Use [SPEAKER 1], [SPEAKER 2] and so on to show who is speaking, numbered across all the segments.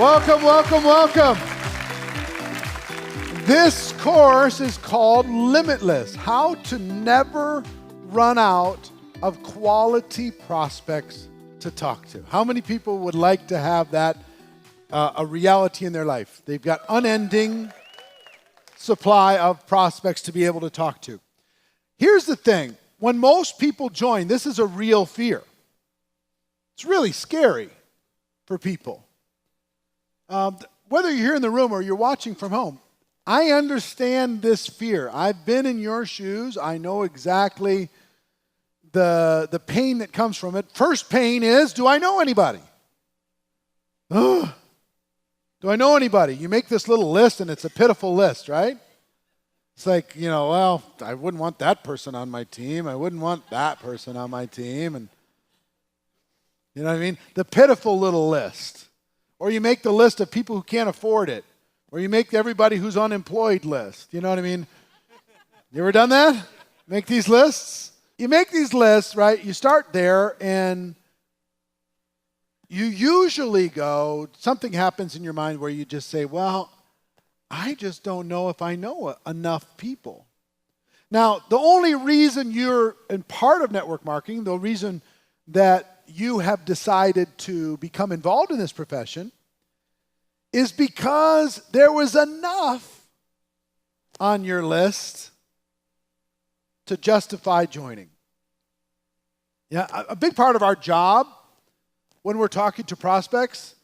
[SPEAKER 1] Welcome, welcome, welcome. This course is called Limitless, how to never run out of quality prospects to talk to. How many people would like to have that a reality in their life? They've got unending supply of prospects to be able to talk to. Here's the thing. When most people join, this is a real fear. It's really scary for people. Whether you're here in the room or you're watching from home, I understand this fear. I've been in your shoes. I know exactly the pain that comes from it. First pain is, do I know anybody? Do I know anybody? You make this little list and it's a pitiful list, right? It's like, well, I wouldn't want that person on my team. I wouldn't want that person on my team. And you know what I mean? The pitiful little list. Or you make the list of people who can't afford it. Or you make everybody who's unemployed list. You know what I mean? You ever done that? Make these lists? You make these lists, right? You start there and you usually go, something happens in your mind where you just say, well, I just don't know if I know enough people. Now, the only reason you're in part of network marketing, the reason that you have decided to become involved in this profession is because there was enough on your list to justify joining. Yeah, a big part of our job when we're talking to prospects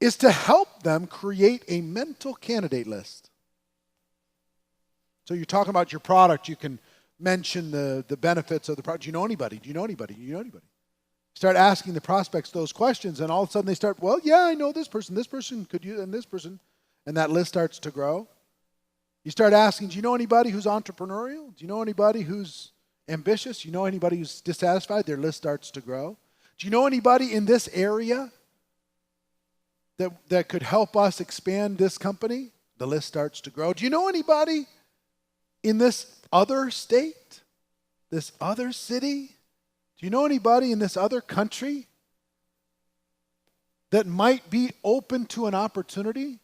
[SPEAKER 1] is to help them create a mental candidate list. So you're talking about your product, you can mention the benefits of the product. Do you know anybody? Do you know anybody? Do you know anybody? Start asking the prospects those questions, and all of a sudden they start, well, yeah, I know this person could use, and this person, and that list starts to grow. You start asking, do you know anybody who's entrepreneurial? Do you know anybody who's ambitious? Do you know anybody who's dissatisfied? Their list starts to grow. Do you know anybody in this area that could help us expand this company? The list starts to grow. Do you know anybody in this other state, this other city? Do you know anybody in this other country that might be open to an opportunity?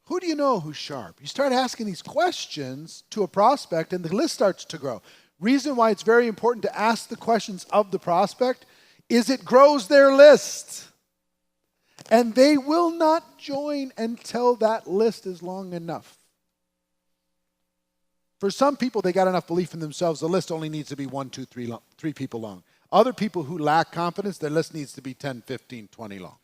[SPEAKER 1] Who do you know who's sharp? You start asking these questions to a prospect and the list starts to grow. Reason why it's very important to ask the questions of the prospect is it grows their list. And they will not join until that list is long enough. For some people, they got enough belief in themselves, the list only needs to be 1, 2, 3, 3 people long. Other people who lack confidence, their list needs to be 10, 15, 20 long.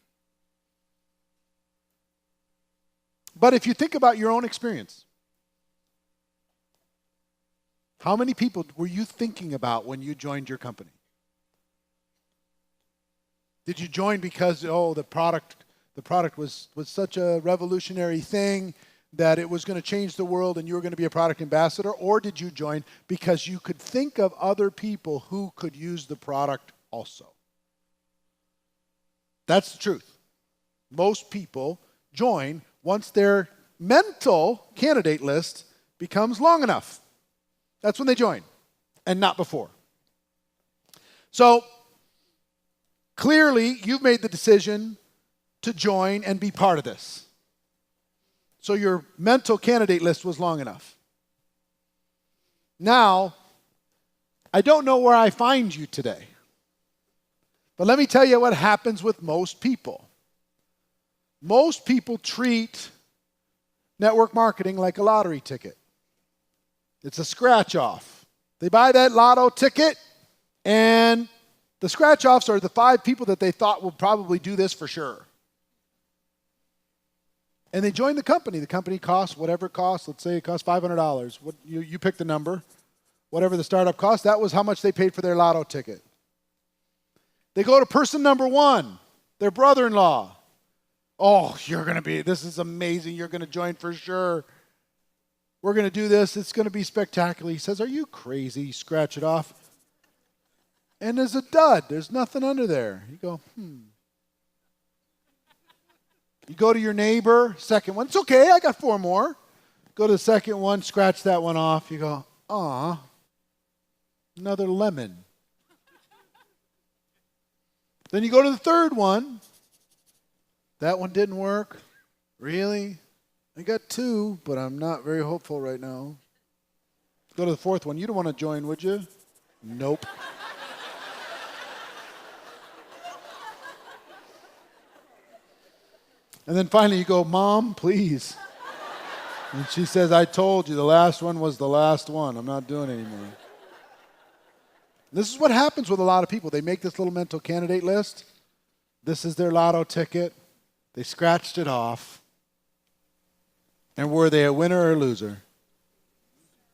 [SPEAKER 1] But if you think about your own experience, how many people were you thinking about when you joined your company? Did you join because, the product was such a revolutionary thing that it was going to change the world and you were going to be a product ambassador? Or did you join because you could think of other people who could use the product also? That's the truth. Most people join once their mental candidate list becomes long enough. That's when they join, and not before. So, clearly, you've made the decision to join and be part of this. So your mental candidate list was long enough. Now, I don't know where I find you today. But let me tell you what happens with most people. Most people treat network marketing like a lottery ticket. It's a scratch-off. They buy that lotto ticket, and the scratch-offs are the 5 people that they thought would probably do this for sure. And they join the company. The company costs whatever it costs. Let's say it costs $500. You pick the number. Whatever the startup cost, that was how much they paid for their lotto ticket. They go to person number 1, their brother-in-law. Oh, this is amazing. You're going to join for sure. We're going to do this. It's going to be spectacular. He says, are you crazy? You scratch it off. And there's a dud. There's nothing under there. You go, You go to your neighbor, second one. It's okay, I got 4 more. Go to the second one, scratch that one off. You go, another lemon. Then you go to the third one. That one didn't work? Really? I got 2, but I'm not very hopeful right now. Go to the 4th one. You don't want to join, would you? Nope. And then finally you go, Mom, please. And she says, I told you the last one was the last one. I'm not doing it anymore. This is what happens with a lot of people. They make this little mental candidate list. This is their lotto ticket. They scratched it off. And were they a winner or a loser?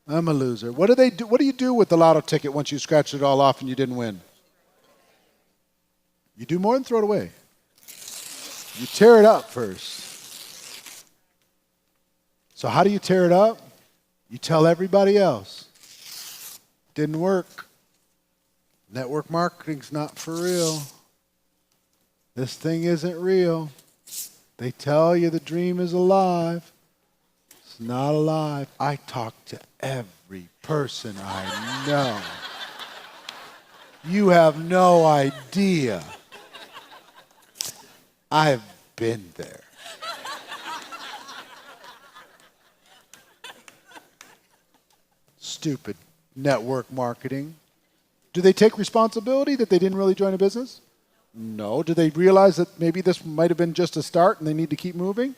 [SPEAKER 1] I'm a loser. What do they do? What do you do with the lotto ticket once you scratched it all off and you didn't win? You do more than throw it away. You tear it up first. So how do you tear it up? You tell everybody else. Didn't work. Network marketing's not for real. This thing isn't real. They tell you the dream is alive. It's not alive. I talk to every person I know. You have no idea. I've been there. Stupid network marketing. Do they take responsibility that they didn't really join a business? No. Do they realize that maybe this might have been just a start and they need to keep moving?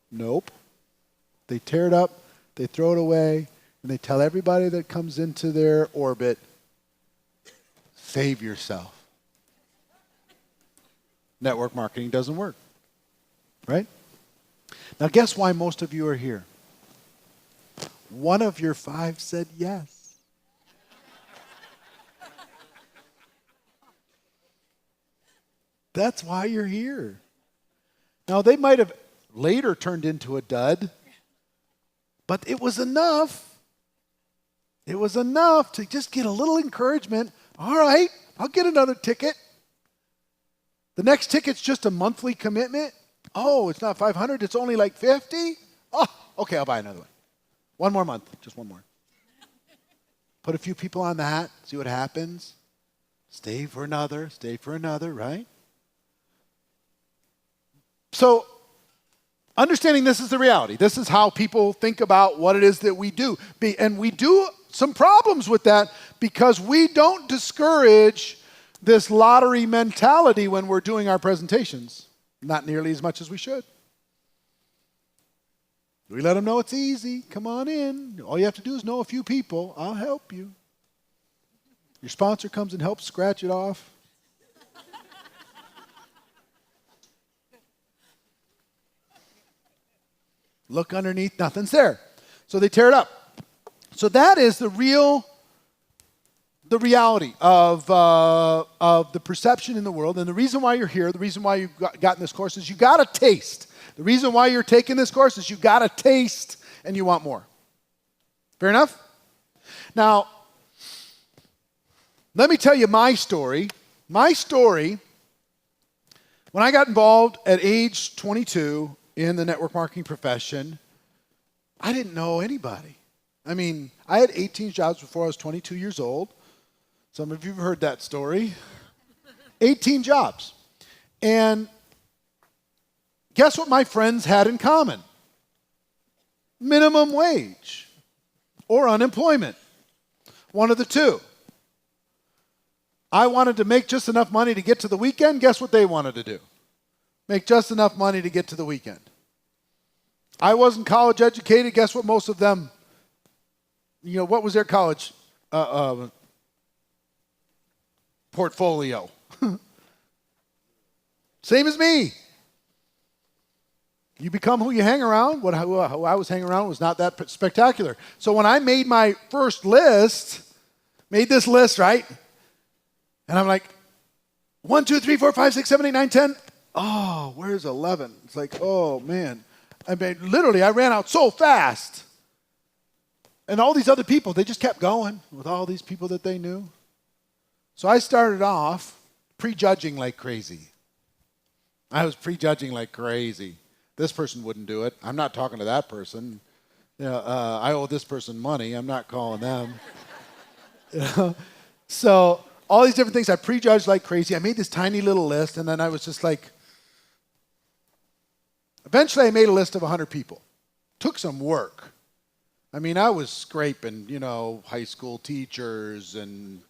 [SPEAKER 1] Nope. They tear it up, they throw it away, and they tell everybody that comes into their orbit, save yourself. Network marketing doesn't work, right? Now guess why most of you are here? One of your 5 said yes. That's why you're here. Now they might have later turned into a dud, but it was enough. It was enough to just get a little encouragement. All right, I'll get another ticket. The next ticket's just a monthly commitment. Oh, it's not 500, it's only like 50? Oh, okay, I'll buy another one. One more month, just one more. Put a few people on that, see what happens. Stay for another, right? So, understanding this is the reality. This is how people think about what it is that we do. And we do some problems with that because we don't discourage this lottery mentality when we're doing our presentations. Not nearly as much as we should. We let them know it's easy. Come on in. All you have to do is know a few people. I'll help you. Your sponsor comes and helps scratch it off. Look underneath, nothing's there. So they tear it up. So that is the reality of the perception in the world. And the reason why you're here, the reason why you've gotten this course is you got a taste. The reason why you're taking this course is you got a taste and you want more. Fair enough? Now, let me tell you my story. My story, when I got involved at age 22 in the network marketing profession, I didn't know anybody. I mean, I had 18 jobs before I was 22 years old. Some of you have heard that story. 18 jobs. And guess what my friends had in common? Minimum wage or unemployment. One of the two. I wanted to make just enough money to get to the weekend. Guess what they wanted to do? Make just enough money to get to the weekend. I wasn't college educated. Guess what most of them, what was their college portfolio? Same as me. You become who you hang around. Who I was hanging around was not that spectacular. So when I made my first list, made this list, right? And I'm like, 1, 2, 3, 4, 5, 6, 7, 8, 9, 10. Oh, where's 11? It's like, oh, man. I mean, literally, I ran out so fast. And all these other people, they just kept going with all these people that they knew. So I started off prejudging like crazy. I was prejudging like crazy. This person wouldn't do it. I'm not talking to that person. I owe this person money. I'm not calling them. So all these different things, I prejudged like crazy. I made this tiny little list, and then I was just like, Eventually, I made a list of 100 people. Took some work. I mean, I was scraping, high school teachers and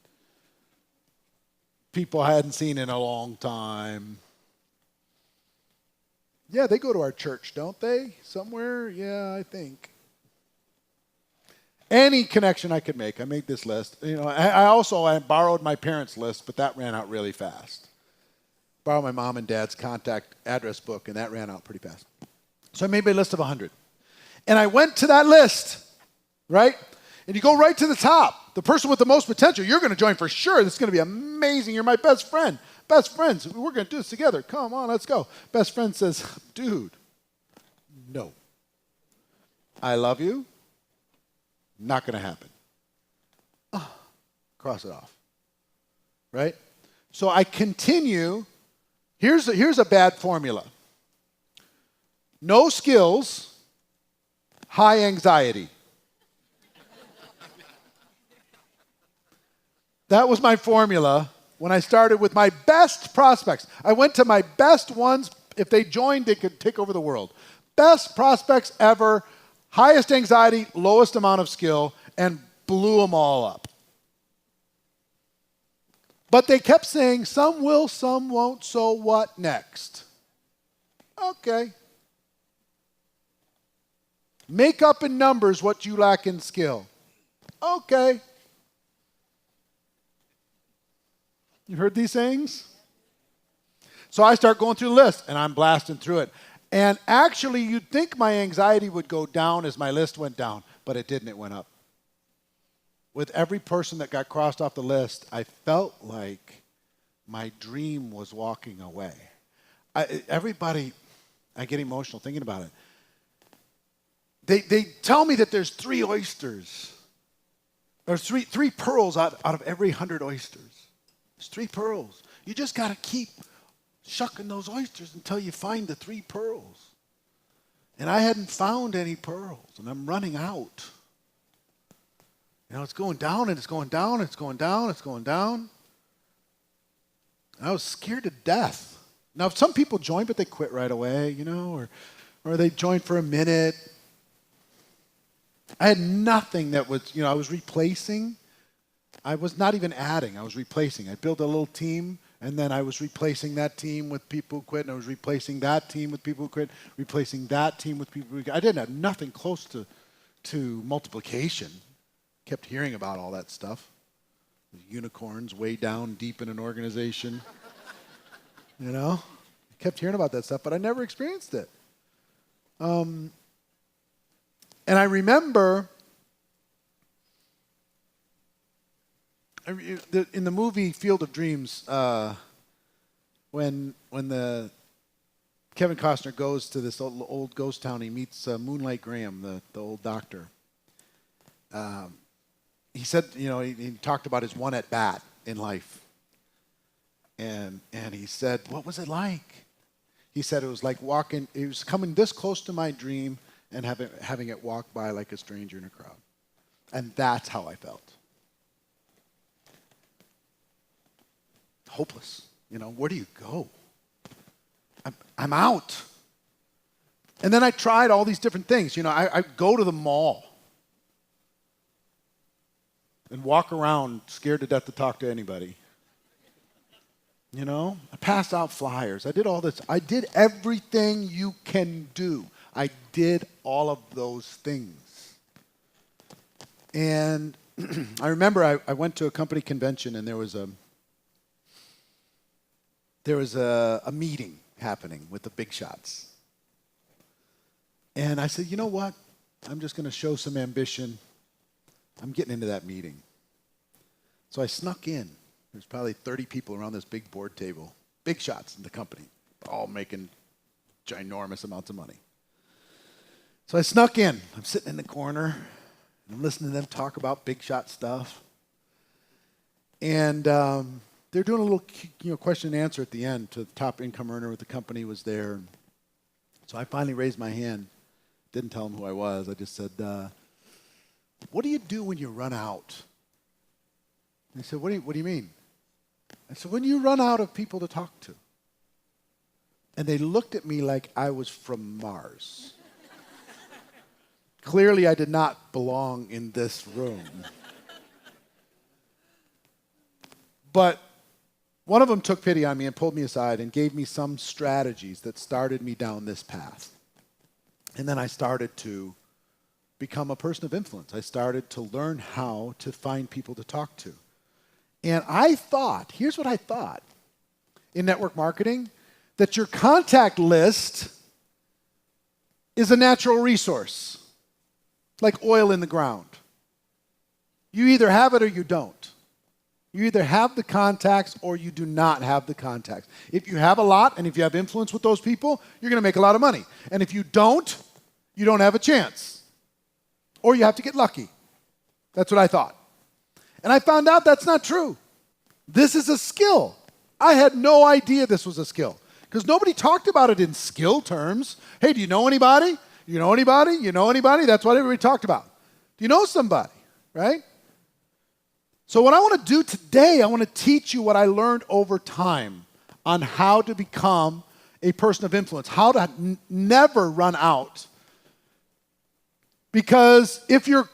[SPEAKER 1] people I hadn't seen in a long time. Yeah, they go to our church, don't they? Somewhere? Yeah, I think. Any connection I could make, I made this list. I borrowed my parents' list, but that ran out really fast. Borrowed my mom and dad's contact address book, and that ran out pretty fast. So I made my list of 100. And I went to that list, right? And you go right to the top. The person with the most potential, you're going to join for sure. This is going to be amazing. You're my best friend. Best friends. We're going to do this together. Come on, let's go. Best friend says, dude, no. I love you. Not going to happen. Cross it off. Right? So I continue. Here's a bad formula. No skills, high anxiety. That was my formula when I started with my best prospects. I went to my best ones. If they joined, they could take over the world. Best prospects ever. Highest anxiety, lowest amount of skill, and blew them all up. But they kept saying, some will, some won't, so what next? Okay. Make up in numbers what you lack in skill. Okay. You heard these sayings? So I start going through the list, and I'm blasting through it. And actually, you'd think my anxiety would go down as my list went down, but it didn't. It went up. With every person that got crossed off the list, I felt like my dream was walking away. I get emotional thinking about it. They tell me that there's 3 oysters. There's three pearls out of every 100 oysters. There's 3 pearls. You just got to keep shucking those oysters until you find the 3 pearls. And I hadn't found any pearls, and I'm running out. It's going down, and it's going down, it's going down, it's going down. I was scared to death. Now, some people join, but they quit right away, or they join for a minute. I had nothing that was, I was replacing. I was not even adding, I was replacing. I built a little team. And then I was replacing that team with people who quit, and I was replacing that team with people who quit, replacing that team with people who quit. I didn't have nothing close to multiplication. Kept hearing about all that stuff. Unicorns way down deep in an organization. Kept hearing about that stuff, but I never experienced it. And I remember in the movie Field of Dreams, when Kevin Costner goes to this old ghost town, he meets Moonlight Graham, the old doctor. He said, he talked about his one at bat in life, and he said, what was it like? He said it was like walking. It was coming this close to my dream and having it walk by like a stranger in a crowd, and that's how I felt. Hopeless. Where do you go? I'm out. And then I tried all these different things. I go to the mall and walk around scared to death to talk to anybody. I passed out flyers. I did all this. I did everything you can do. I did all of those things. And I remember I went to a company convention, and there was a meeting happening with the big shots. And I said, you know what? I'm just going to show some ambition. I'm getting into that meeting. So I snuck in. There's probably 30 people around this big board table. Big shots in the company, all making ginormous amounts of money. So I snuck in. I'm sitting in the corner. And I'm listening to them talk about big shot stuff. And they're doing a little question and answer at the end to the top income earner with the company was there. So I finally raised my hand. Didn't tell them who I was. I just said, what do you do when you run out? And he said, what do you mean? I said, when you run out of people to talk to. And they looked at me like I was from Mars. Clearly, I did not belong in this room. But one of them took pity on me and pulled me aside and gave me some strategies that started me down this path. And then I started to become a person of influence. I started to learn how to find people to talk to. And I thought, here's what I thought in network marketing, that your contact list is a natural resource, like oil in the ground. You either have it or you don't. You either have the contacts or you do not have the contacts. If you have a lot and if you have influence with those people, you're going to make a lot of money. And if you don't have a chance. Or you have to get lucky. That's what I thought. And I found out that's not true. This is a skill. I had no idea this was a skill because nobody talked about it in skill terms. Hey, do you know anybody? You know anybody? You know anybody? That's what everybody talked about. Do you know somebody? Right? So what I want to do today, I want to teach you what I learned over time on how to become a person of influence, how to never run out. Because if you're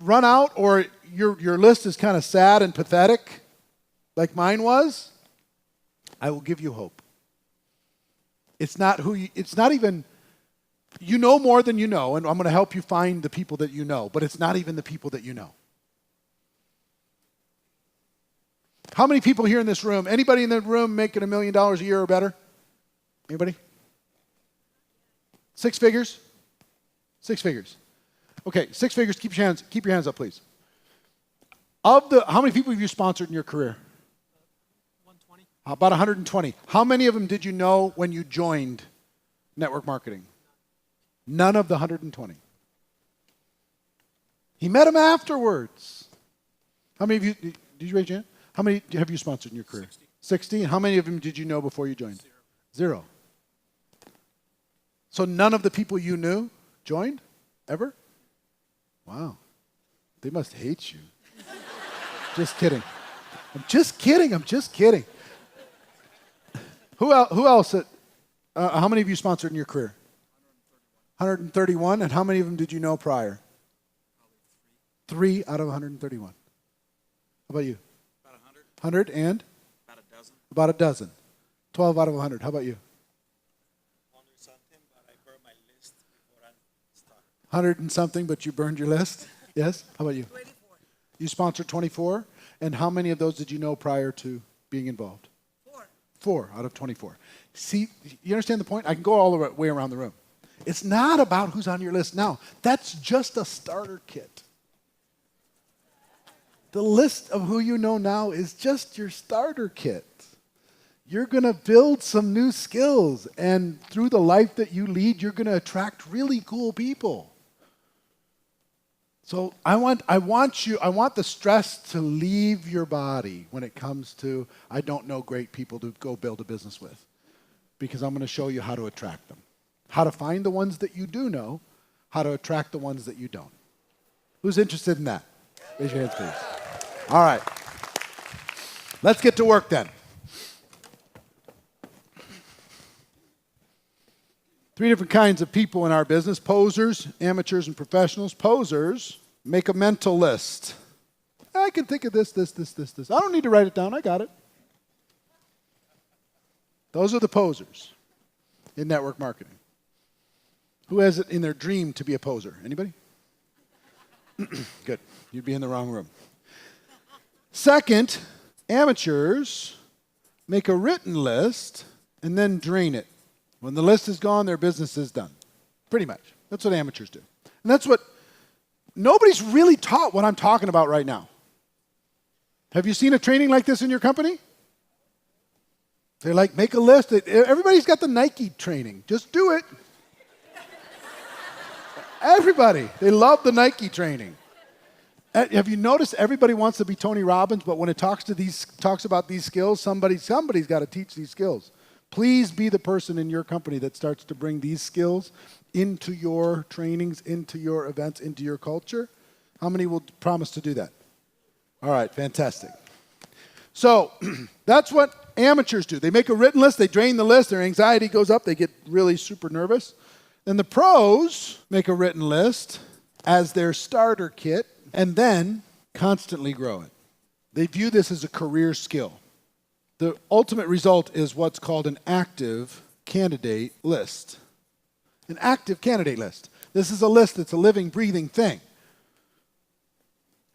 [SPEAKER 1] run out or your list is kind of sad and pathetic, like mine was, I will give you hope. It's not even, you know more than you know, and I'm going to help you find the people that you know, but it's not even the people that you know. How many people here in this room, anybody in the room making $1 million a year or better? Anybody? 6 figures? 6 figures. Okay, 6 figures, keep your hands up, please. How many people have you sponsored in your career?
[SPEAKER 2] 120.
[SPEAKER 1] About 120. How many of them did you know when you joined network marketing? None of the 120. He met them afterwards. How many of you, did you raise your hand? How many have you sponsored in your career? 60. And how many of them did you know before you joined? Zero. So none of the people you knew joined ever? Wow. They must hate you. Just kidding. I'm just kidding. Who else? How many of you sponsored in your career? 131. And how many of them did you know prior? 3 out of 131. How about you? 100 and?
[SPEAKER 2] About a dozen.
[SPEAKER 1] About a dozen. 12 out of 100. How about you?
[SPEAKER 2] 100 something, but I burned my list before I started.
[SPEAKER 1] 100 and something, but you burned your list? Yes? How about you?
[SPEAKER 2] 24.
[SPEAKER 1] You sponsored 24? And how many of those did you know prior to being involved?
[SPEAKER 2] 4.
[SPEAKER 1] 4 out of 24. See, you understand the point? I can go all the way around the room. It's not about who's on your list now. That's just a starter kit. The list of who you know now is just your starter kit. You're going to build some new skills, and through the life that you lead, you're going to attract really cool people. So I want the stress to leave your body when it comes to, I don't know great people to go build a business with, because I'm going to show you how to attract them, how to find the ones that you do know, how to attract the ones that you don't. Who's interested in that? Raise your hands, please. All right. Let's get to work then. 3 different kinds of people in our business: posers, amateurs, and professionals. Posers make a mental list. I can think of this. I don't need to write it down. I got it. Those are the posers in network marketing. Who has it in their dream to be a poser? Anybody? Good. You'd be in the wrong room. Second, amateurs make a written list and then drain it. When the list is gone, their business is done. Pretty much. That's what amateurs do. And that's what, nobody's really taught what I'm talking about right now. Have you seen a training like this in your company? They're like, make a list. Everybody's got the Nike training. Just do it. Everybody. They love the Nike training. Have you noticed everybody wants to be Tony Robbins, but when it talks about these skills, somebody's got to teach these skills. Please be the person in your company that starts to bring these skills into your trainings, into your events, into your culture. How many will promise to do that? All right, fantastic. So that's what amateurs do. They make a written list, they drain the list, their anxiety goes up, they get really super nervous. Then the pros make a written list as their starter kit and then constantly grow it. They view this as a career skill. The ultimate result is what's called an active candidate list. An active candidate list. This is a list that's a living, breathing thing.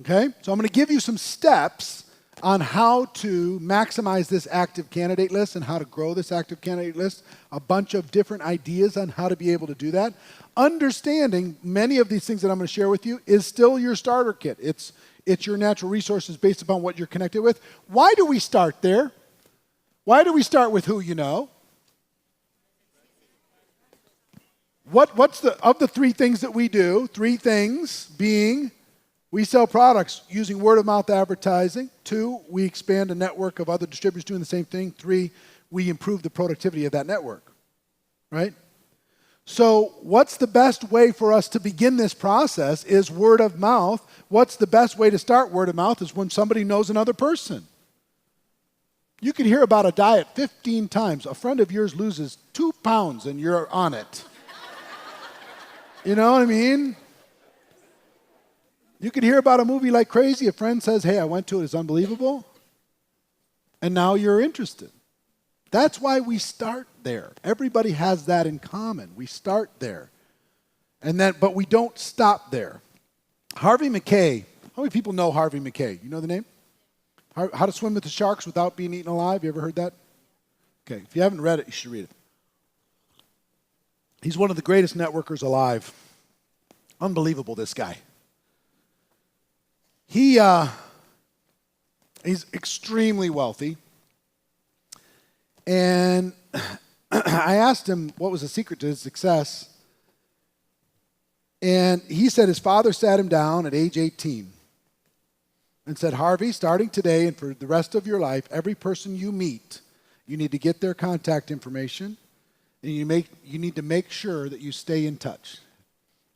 [SPEAKER 1] Okay? So I'm going to give you some steps on how to maximize this active candidate list and how to grow this active candidate list. A bunch of different ideas on how to be able to do that. Understanding many of these things that I'm going to share with you is still your starter kit. It's your natural resources based upon what you're connected with. Why do we start there? Why do we start with who you know? What's of the three things that we do, three things being we sell products using word of mouth advertising. 2, we expand a network of other distributors doing the same thing. 3, we improve the productivity of that network, right? So what's the best way for us to begin this process is word of mouth. What's the best way to start word of mouth is when somebody knows another person. You could hear about a diet 15 times. A friend of yours loses 2 pounds and you're on it. You know what I mean? You could hear about a movie like Crazy. A friend says, hey, I went to it. It's unbelievable. And now you're interested. That's why we start there. Everybody has that in common. We start there. But we don't stop there. Harvey Mackay. How many people know Harvey Mackay? You know the name? How to Swim with the Sharks Without Being Eaten Alive. You ever heard that? Okay. If you haven't read it, you should read it. He's one of the greatest networkers alive. Unbelievable, this guy. He's extremely wealthy. And I asked him what was the secret to his success. And he said his father sat him down at age 18 and said, Harvey, starting today and for the rest of your life, every person you meet, you need to get their contact information. And you need to make sure that you stay in touch.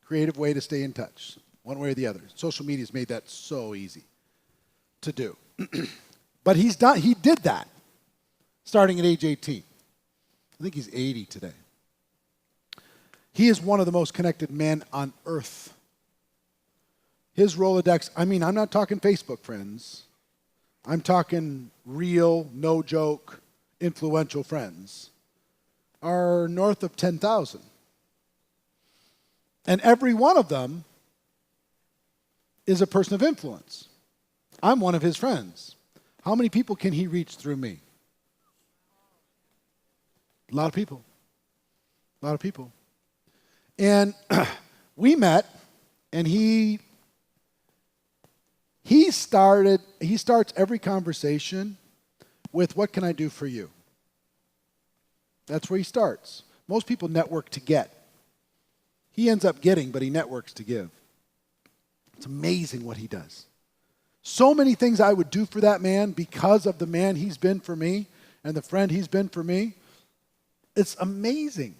[SPEAKER 1] Creative way to stay in touch, one way or the other. Social media's made that so easy to do. But he did that starting at age 18. I think he's 80 today. He is one of the most connected men on earth. His Rolodex, I'm not talking Facebook friends. I'm talking real, no joke, influential friends. Are north of 10,000. And every one of them is a person of influence. I'm one of his friends. How many people can he reach through me? A lot of people. A lot of people. And we met, and he starts every conversation with, what can I do for you? That's where he starts. Most people network to get. He ends up getting, but he networks to give. It's amazing what he does. So many things I would do for that man because of the man he's been for me and the friend he's been for me. It's amazing.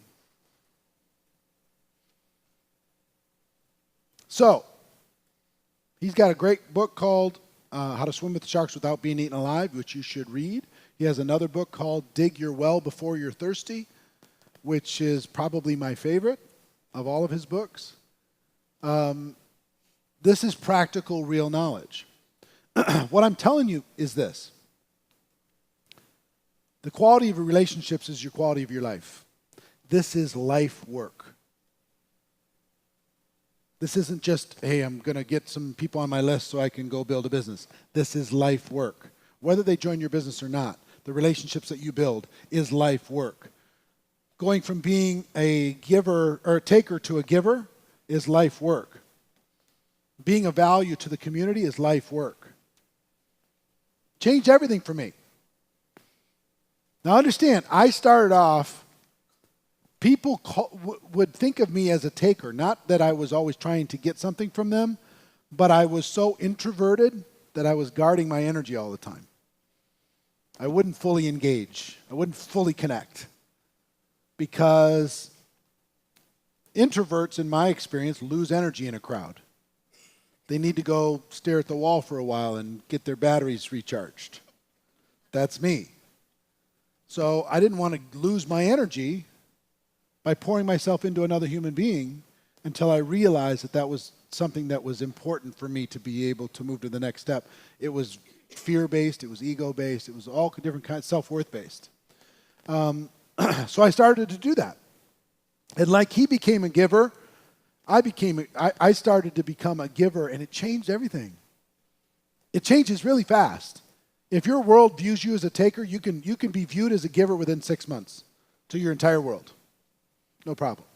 [SPEAKER 1] So, he's got a great book called How to Swim with the Sharks Without Being Eaten Alive, which you should read. He has another book called Dig Your Well Before You're Thirsty, which is probably my favorite of all of his books. This is practical, real knowledge. What I'm telling you is this. The quality of your relationships is your quality of your life. This is life work. This isn't just, hey, I'm going to get some people on my list so I can go build a business. This is life work. Whether they join your business or not, the relationships that you build is life work. Going from being a giver or a taker to a giver is life work. Being of value to the community is life work. Changed everything for me. Now understand, I started off, people would think of me as a taker. Not that I was always trying to get something from them, but I was so introverted that I was guarding my energy all the time. I wouldn't fully engage. I wouldn't fully connect. Because introverts, in my experience, lose energy in a crowd. They need to go stare at the wall for a while and get their batteries recharged. That's me. So I didn't want to lose my energy by pouring myself into another human being until I realized that that was something that was important for me to be able to move to the next step. It was fear-based, it was ego-based, it was all different kinds, self-worth-based. So I started to do that. And like he became a giver, I started to become a giver, and it changed everything. It changes really fast. If your world views you as a taker, you can be viewed as a giver within 6 months to your entire world. No problem.